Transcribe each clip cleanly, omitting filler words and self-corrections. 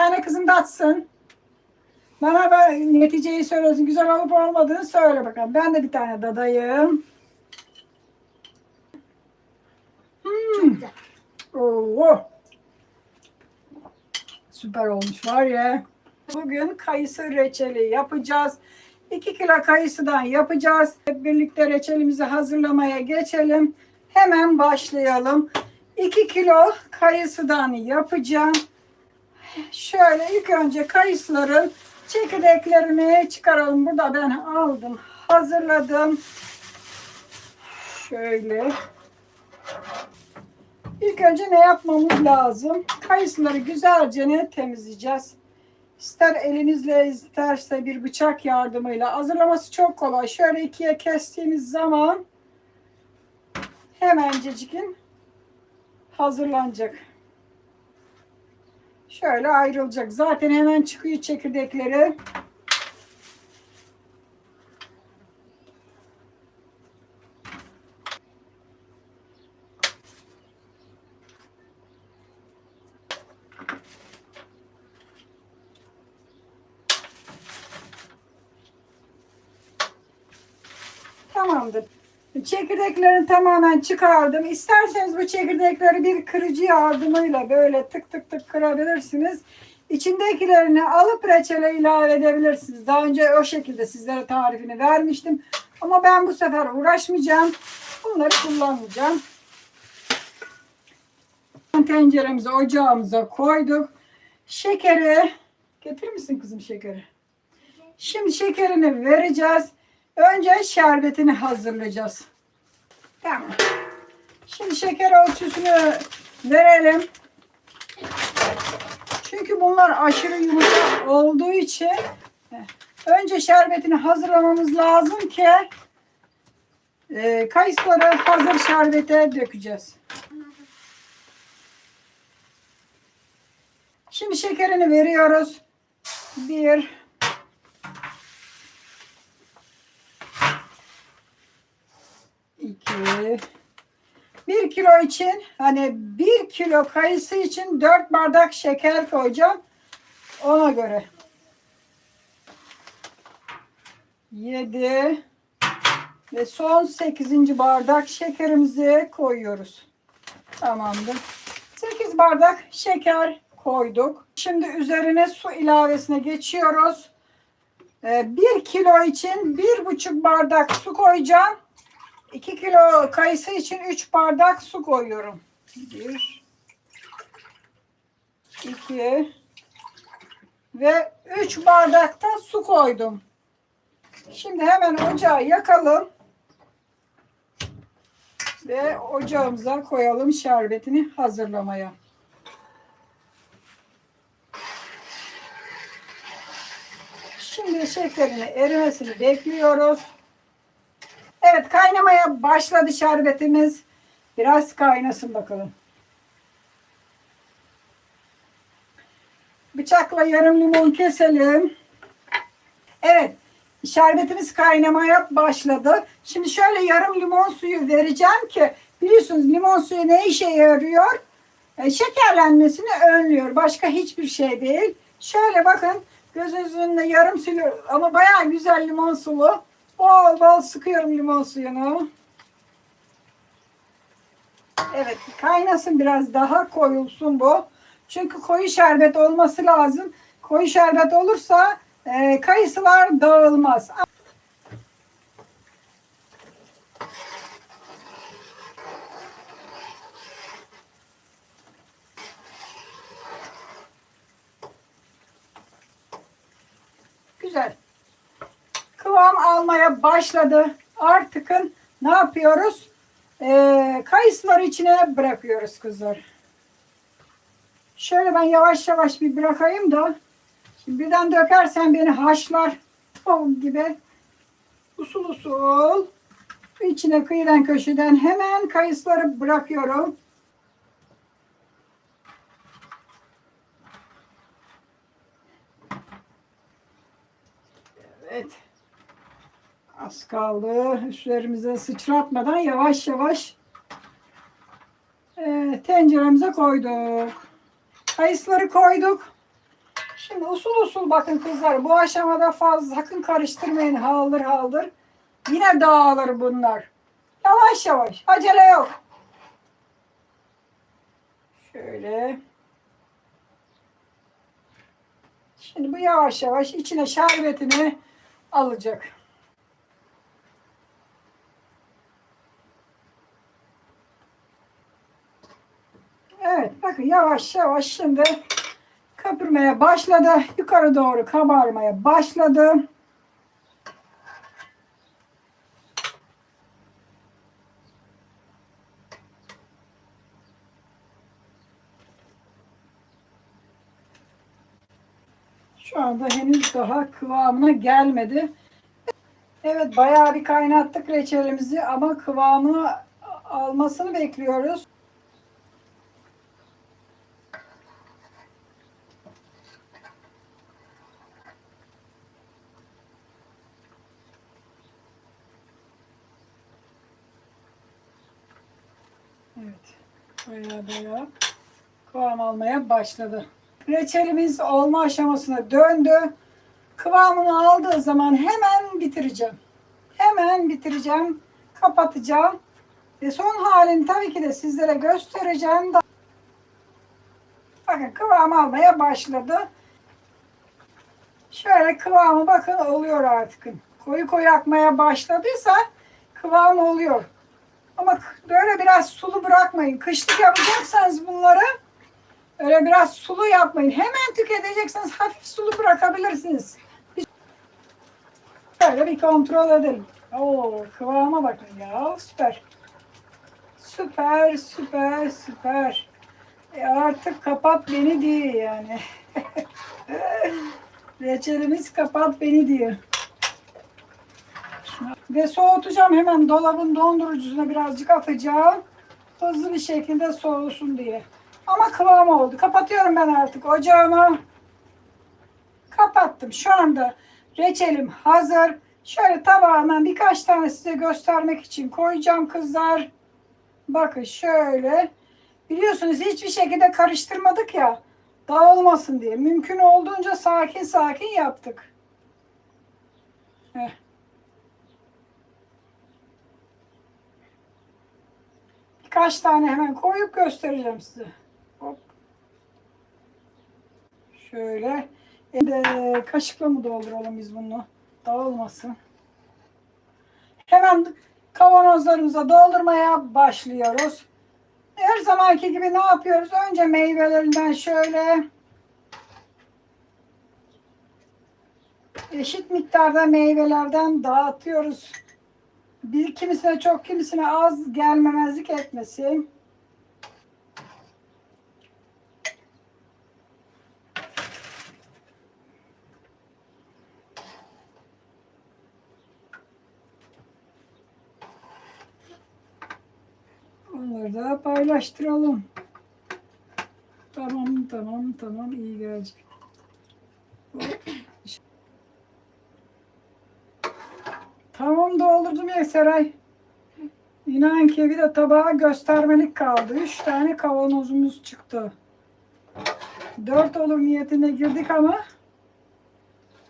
tane kızım datsın. Bana neticeyi söylesin. Güzel olup olmadığını söyle bakalım. Ben de bir tane dadayım. Çok güzel. Oo. Süper olmuş var ya. Bugün kayısı reçeli yapacağız. 2 kilo kayısıdan yapacağız. Hep birlikte reçelimizi hazırlamaya geçelim. Hemen başlayalım. 2 kilo kayısıdan yapacağım. Şöyle ilk önce kayısıların çekirdeklerini çıkaralım. Burada ben aldım, hazırladım. Şöyle. İlk önce ne yapmamız lazım? Kayısıları güzelce temizleyeceğiz. İster elinizle, isterse bir bıçak yardımıyla. Hazırlaması çok kolay. Şöyle ikiye kestiğiniz zaman hemencecikin hazırlanacak. Şöyle ayrılacak. Zaten hemen çıkıyor çekirdekleri. Tamamdır. Çekirdeklerini tamamen çıkardım. İsterseniz bu çekirdekleri bir kırıcı yardımıyla böyle tık tık tık kırabilirsiniz. İçindekilerini alıp reçele ilave edebilirsiniz. Daha önce o şekilde sizlere tarifini vermiştim. Ama ben bu sefer uğraşmayacağım. Bunları kullanmayacağım. Tenceremizi ocağımıza koyduk. Şekeri, getirir misin kızım şekeri? Şimdi şekerini vereceğiz. Önce şerbetini hazırlayacağız. Tamam. Şimdi şeker ölçüsünü verelim. Çünkü bunlar aşırı yumuşak olduğu için önce şerbetini hazırlamamız lazım ki kayısıları hazır şerbete dökeceğiz. Şimdi şekerini veriyoruz. 1 kilo için, hani 1 kilo kayısı için 4 bardak şeker koyacağım. Ona göre. 7 ve son 8. bardak şekerimizi koyuyoruz. Tamamdır. 8 bardak şeker koyduk. Şimdi üzerine su ilavesine geçiyoruz. 1 kilo için 1,5 bardak su koyacağım. 2 kilo kayısı için 3 bardak su koyuyorum. 1, 2 ve 3 bardak da su koydum. Şimdi hemen ocağı yakalım. Ve ocağımıza koyalım şerbetini hazırlamaya. Şimdi şekerini erimesini bekliyoruz. Evet, kaynamaya başladı şerbetimiz. Biraz kaynasın bakalım. Bıçakla yarım limon keselim. Evet, şerbetimiz kaynamaya başladı. Şimdi şöyle yarım limon suyu vereceğim ki biliyorsunuz limon suyu ne işe yarıyor? Şekerlenmesini önlüyor. Başka hiçbir şey değil. Şöyle bakın, gözünüzün önüne yarım sürüyor ama bayağı güzel limon sulu. Bol bol sıkıyorum limon suyunu. Evet, kaynasın, biraz daha koyulsun bu. Çünkü koyu şerbet olması lazım. Koyu şerbet olursa kayısılar dağılmaz. Güzel. Kıvam almaya başladı. Artık ne yapıyoruz? Kayısıları içine bırakıyoruz kızlar. Şöyle ben yavaş yavaş bir bırakayım da şimdi birden dökersen beni haşlar gibi usul usul içine kıyıdan köşeden hemen kayısıları bırakıyorum. Evet. Az kaldı. Üstlerimize sıçratmadan yavaş yavaş tenceremize koyduk. Kayısıları koyduk. Şimdi usul usul bakın kızlar. Bu aşamada fazla sakın karıştırmayın haldır haldır. Yine dağılır bunlar. Yavaş yavaş. Acele yok. Şöyle. Şimdi bu yavaş yavaş içine şerbetini alacak. Evet bakın yavaş yavaş şimdi köpürmeye başladı. Yukarı doğru kabarmaya başladı. Şu anda henüz daha kıvamına gelmedi. Evet bayağı bir kaynattık reçelimizi ama kıvamını almasını bekliyoruz. Evet bayağı kıvam almaya başladı. Reçelimiz olma aşamasına döndü. Kıvamını aldığı zaman hemen bitireceğim. Hemen bitireceğim. Kapatacağım. Ve son halini tabii ki de sizlere göstereceğim. Bakın kıvam almaya başladı. Şöyle kıvamı bakın oluyor artık. Koyu koyu akmaya başladıysa kıvam oluyor. Ama böyle biraz sulu bırakmayın. Kışlık yapacaksanız bunları öyle biraz sulu yapmayın. Hemen tüketecekseniz hafif sulu bırakabilirsiniz. Böyle bir kontrol edelim. Oo, kıvama bakın ya. Süper. Süper, süper, süper. Artık kapat beni diyor yani. Reçelimiz kapat beni diyor. Ve soğutacağım hemen dolabın dondurucusuna birazcık atacağım. Hızlı bir şekilde soğusun diye. Ama kıvam oldu. Kapatıyorum ben artık ocağımı. Kapattım. Şu anda reçelim hazır. Şöyle tabağından birkaç tane size göstermek için koyacağım kızlar. Bakın şöyle. Biliyorsunuz hiçbir şekilde karıştırmadık ya. Dağılmasın diye. Mümkün olduğunca sakin sakin yaptık. Heh. Birkaç tane hemen koyup göstereceğim size. Hop. Şöyle. Kaşıkla mı dolduralım biz bunu? Dağılmasın. Hemen kavanozlarımıza doldurmaya başlıyoruz. Her zamanki gibi ne yapıyoruz? Önce meyvelerinden şöyle eşit miktarda meyvelerden dağıtıyoruz. Bir kimisine çok, kimisine az gelmemezlik etmesin. Onları da paylaştıralım. Tamam iyi gelecek. Tamam doldurdum ya Seray. İnan ki bir de tabağa göstermelik kaldı. 3 tane kavanozumuz çıktı. 4 olur niyetine girdik ama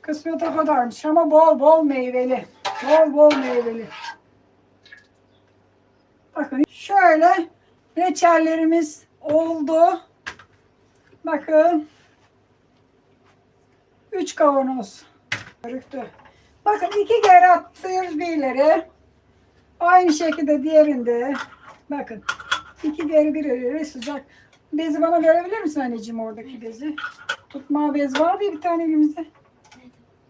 kısmet o kadarmış. Ama bol bol meyveli. Bol bol meyveli. Bakın şöyle reçellerimiz oldu. Bakın 3 kavanoz. Bakın 2 kere atıyoruz bir ileri. Aynı şekilde diğerinde. Bakın 2 kere bir ileri sıcak. Bezi bana verebilir misin anneciğim oradaki bezi? Tutma bez vardı ya bir tane elimizde.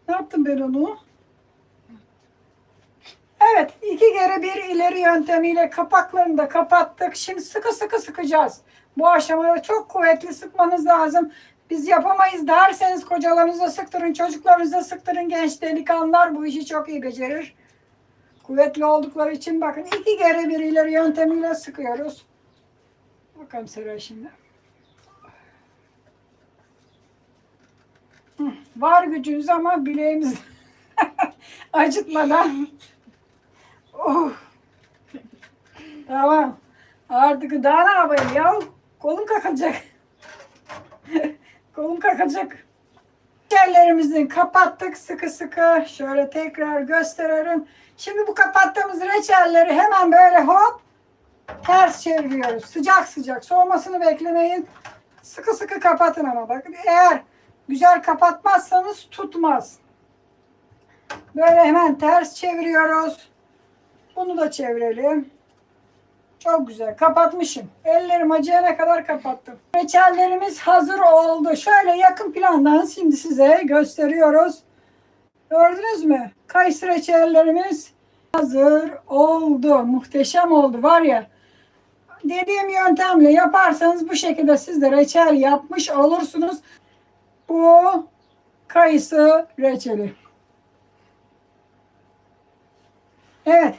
Ne yaptım ben onu? Evet 2 kere bir ileri yöntemiyle kapaklarını da kapattık. Şimdi sıkı sıkı sıkacağız. Bu aşamada çok kuvvetli sıkmanız lazım. Biz yapamayız derseniz kocalarınıza sıktırın, çocuklarınıza sıktırın. Genç delikanlılar bu işi çok iyi becerir. Kuvvetli oldukları için bakın 2 kere bir ileri yöntemiyle sıkıyoruz. Bakalım Seray şimdi. Var gücünüz ama bileğimiz acıtmadan. Oh. Tamam. Artık daha ne yapayım ya? Kolum kakılacak. Kolum kakılacak. Reçellerimizi kapattık sıkı sıkı. Şöyle tekrar gösterelim. Şimdi bu kapattığımız reçelleri hemen böyle hop ters çeviriyoruz. Sıcak sıcak. Soğumasını beklemeyin. Sıkı sıkı kapatın ama bakın. Eğer güzel kapatmazsanız tutmaz. Böyle hemen ters çeviriyoruz. Bunu da çevirelim. Çok güzel. Kapatmışım. Ellerim acıyana kadar kapattım. Reçellerimiz hazır oldu. Şöyle yakın plandan şimdi size gösteriyoruz. Gördünüz mü? Kayısı reçellerimiz hazır oldu. Muhteşem oldu var ya. Dediğim yöntemle yaparsanız bu şekilde siz de reçel yapmış olursunuz. Bu kayısı reçeli. Evet.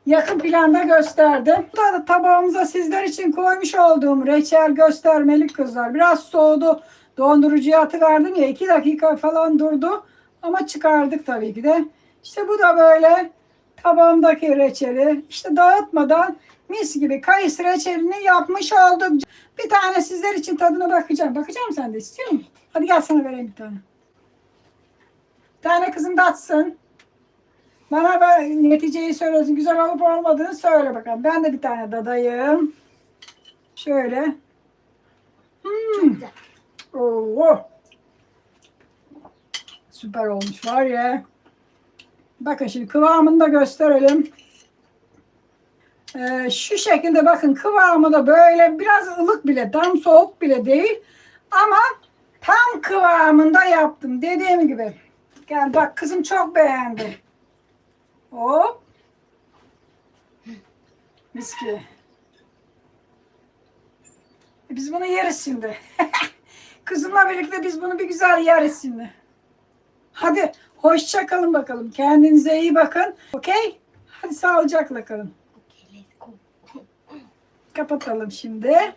Yakın planda gösterdim. Bu da tabağımıza sizler için koymuş olduğum reçel göstermelik kızlar. Biraz soğudu. Dondurucuya atıverdim ya 2 dakika falan durdu. Ama çıkardık tabii ki de. İşte bu da böyle tabağımdaki reçeli. İşte dağıtmadan mis gibi kayısı reçelini yapmış olduk. Bir tane sizler için tadına bakacağım. Bakacağım sen de istiyor musun? Hadi gel sana vereyim bir tane. Bir tane kızım tatsın. Bana neticeyi söylesin. Güzel olup olmadığını söyle bakalım. Ben de bir tane dadayım. Şöyle. Çok güzel. Oo. Süper olmuş var ya. Bakın şimdi kıvamını da gösterelim. Şu şekilde bakın kıvamı da böyle biraz ılık bile, tam soğuk bile değil. Ama tam kıvamında yaptım. Dediğim gibi. Yani bak kızım çok beğendi. Hop. Mis gibi. Biz bunu yeriz şimdi. Kızımla birlikte biz bunu bir güzel yeriz şimdi. Hadi hoşça kalın bakalım. Kendinize iyi bakın. Okey? Hadi sağlıcakla kalın. Okay, let's go. Kapatalım şimdi.